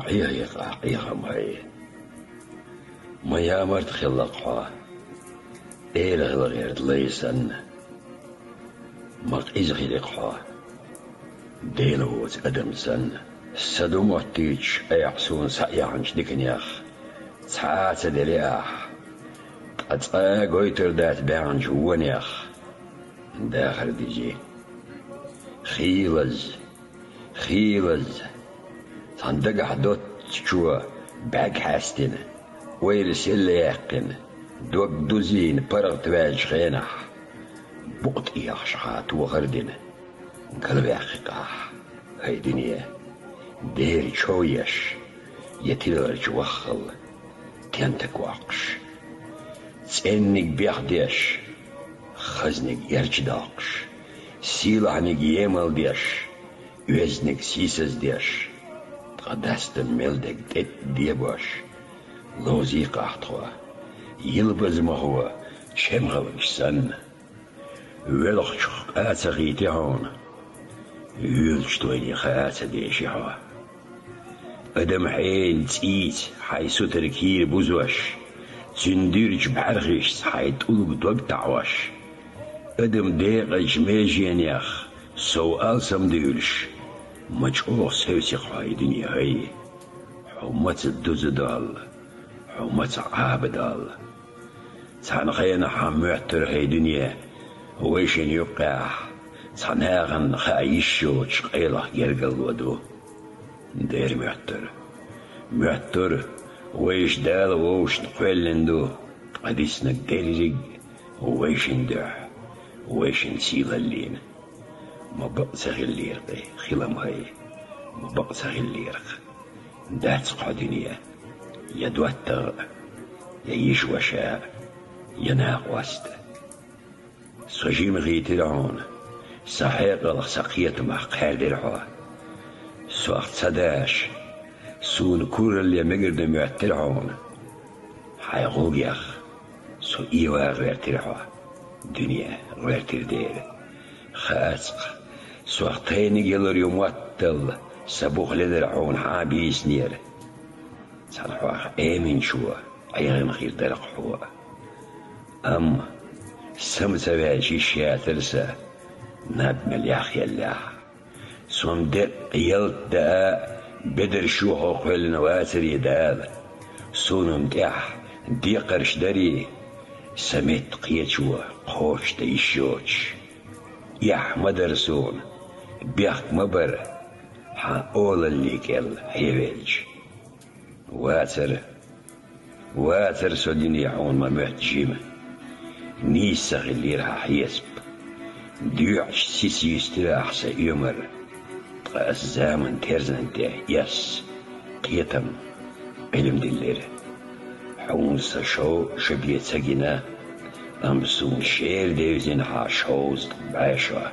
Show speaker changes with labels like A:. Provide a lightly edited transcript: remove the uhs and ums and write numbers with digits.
A: حقيقة ما يامرت خلقها إيرغ غير ليسن مق إزغلقها ديلوت أدمسن سدوموتيش أيحسون سأيعنش ديكنياخ تعات دلياح أتقا قويتر دات بانج ونياخ داخل ديجي خيلز صندق حدوت شو باق حاستين ويرس اللي يقن دوك دوزين برغ تواج خينح بقط إياخ شخات وغردين قلبي حقيقة هاي دنيا دير شويش يتلرج وخل تنتك واقش تسنك بيخديش خزنك يرجداقش سيلعنك يمل ديش وزنك سيسز ديش تقدستن ملدك دت ديبوش لوزيق احتوا يلبز ما هو شمغلش سن ولخ آتغيتي هون يلشتويني خاطة ديشيها أدم حين تيت حيث تركير بوزوش تنديرج بعرغش حيث أولوك دوك تعوش أدم ديق جميجين ياخ سوال سمديرش مجعوخ سوسيق هاي دنيا هاي حمت الدوز دال حمت عاب دال تانخينا حمعتر هاي دنيا ويشن يقع تناغن خايشو تشقيله يرقل ودو دير معتر ويش دال ووش نقفلندو قديسنك ديريج ويشن دع ويشن سيغ اللين ما بقسغ الليرقي خلام هاي ما بقسغ الليرق دات قادنية يدوتر يعيش وشاء يناق وست سجيم غيتلعون صحيق السقية مع قال العوا سوقت صداش سون كور اللي مقرد معتلعون حيغوق يخ سو إيوا غير تلعوا دنيا غير تردير خاسق سوقتين يلر يموتل سبوخ لدرعون حابيس نير صالحوا آمين شوا أيغن خير درق حوا أما سمت باجي شاترسا نبمل ياخي الله سوم دق يلت دا بدر شو قل نواتر يدال سونم دح دي قرش دري سمت قيتشوا قوش تيشوش يح مدرسون بيخ مبر ها أول اللي كل هيويلج واتر سوديني عون ما محتجيمه نيسا اللي راح يسب ديوعش سيسي يستراح سيمر الزامن ترزن ده يس قيتم علم دلير حونس شو شبيت سجنا أمسون شير ديوزين ها شوز بعشا